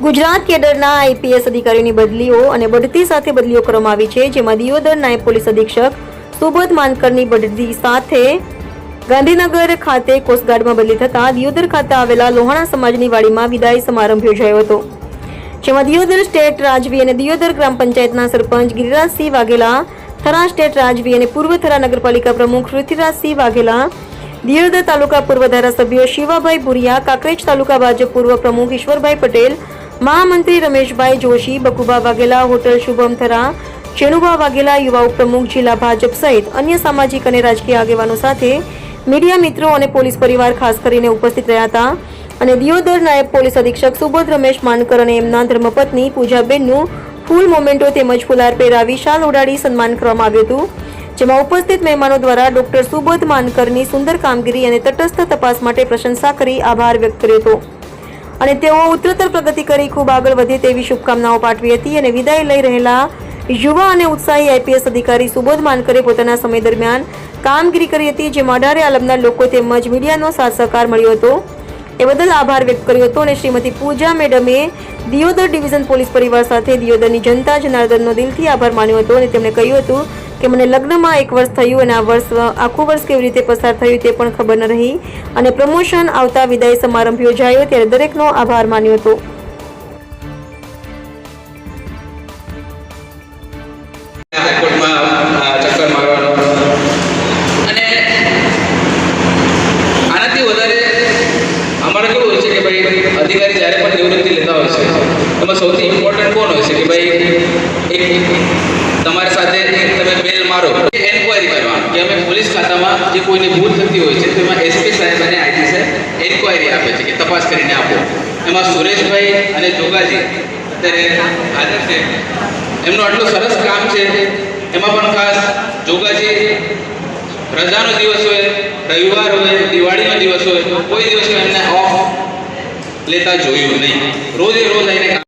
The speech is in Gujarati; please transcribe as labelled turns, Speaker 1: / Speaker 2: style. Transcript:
Speaker 1: ગુજરાત કેડરના આઈપીએસ અધિકારીઓની બદલીઓ અને બઢતી સાથે બદલીઓ કરવામાં આવી છે, જેમાં દિયોદર નાયબ પોલીસ અધિક્ષક સુબોધ માનકરની બઢતી સાથે ગાંધીનગર ખાતે કોસ્ટગાર્ડમાં બદલી થતાં દિયોદર ખાતે આવેલા લોહાણા સમાજની વાડીમાં વિદાય સમારંભ યોજાયો હતો, જેમાં દિયોદર સ્ટેટ રાજવી અને દિયોદર ગ્રામ પંચાયતના સરપંચ ગિરિરાજસિંહ વાઘેલા, થરા સ્ટેટ રાજવી અને પૂર્વ થરા નગરપાલિકા પ્રમુખ ઋતિરાજસિંહ વાઘેલા, દિયોદર તાલુકા પૂર્વ ધારાસભ્ય શિવાભાઈ ભુરિયા, કાંકરેજ તાલુકા ભાજપ પૂર્વ પ્રમુખ ઈશ્વરભાઈ પટેલ, મહામંત્રી રમેશભાઈ જોશી, બકુભા વાઘેલા, હોટલ શુભમ થરા, ચેણુભા વાઘેલા, યુવા ઉપપ્રમુખ જિલ્લા ભાજપ સહિત અન્ય સામાજિક અને રાજકીય આગેવાનો સાથે મીડિયા મિત્રો અને પોલીસ પરિવાર ખાસ કરીને ઉપસ્થિત રહ્યા હતા અને દિયોદર નાયબ પોલીસ અધિક્ષક સુબોધ રમેશ માનકર અને એમના ધર્મપત્ની પૂજાબેનનું ફૂલ મોમેન્ટો તેમજ ફુલાર પહેરાવી શાલ ઉડાડી સન્માન કરવામાં આવ્યું હતું, જેમાં ઉપસ્થિત મહેમાનો દ્વારા ડોક્ટર સુબોધ માનકરની સુંદર કામગીરી અને તટસ્થ તપાસ માટે પ્રશંસા કરી આભાર વ્યક્ત કર્યો હતો અને તેઓ ઉત્તરોત્તર પ્રગતિ કરી ખૂબ આગળ વધે તેવી શુભકામનાઓ પાઠવી હતી અને વિદાય લઈ રહેલા યુવા અને ઉત્સાહી આઈપીએસ અધિકારી સુબોધ માનકરે પોતાના સમય દરમિયાન કામગીરી કરી હતી, જેમાં 18 આલમના લોકો તેમજ મીડિયાનો સાથ સહકાર મળ્યો હતો એ બદલ આભાર વ્યક્ત કર્યો હતો અને શ્રીમતી પૂજા મેડમે દિયોદર ડિવિઝન પોલીસ પરિવાર સાથે દિયોદરની જનતા જનાર્દનનો દિલથી આભાર માન્યો હતો અને તેમણે કહ્યું હતું કે મને લગ્નમાં 1 વર્ષ થયું અને આખું વર્ષ કેવી રીતે પસાર થયું તે પણ ખબર ન રહી અને પ્રમોશન આવતા વિદાય સમારંભ યોજાયો ત્યારે દરેકનો આભાર માન્યો હતો।
Speaker 2: अधिकारी જ્યારે પણ નિવૃત્તિ લેતા હોય છે એમાં સૌથી ઇમ્પોર્ટન્ટ કોણ હોય છે કે ભાઈ એક તમારી સાથે તમે બેલ મારો એન્ક્વાયરી કરવાનું કે અમે પોલીસ ખાતામાં જે કોઈની ભૂલ થતી હોય છે તો એમાં એસપી સાહેબ અને આઈજી સાહેબ એન્ક્વાયરી આપે છે કે તપાસ કરીને આપો। એમાં સુરેશભાઈ અને જોગાજી અત્યારે હાજર છે, એમનું આટલું સરસ કામ છે। એમાં પણ ખાસ જોગાજી રજાનો દિવસ હોય, રવિવાર હોય, દિવાળીનો દિવસ હોય, કોઈ દિવસ એમને ઓફ લેતા જોયું નહીં, રોજે રોજ આવીને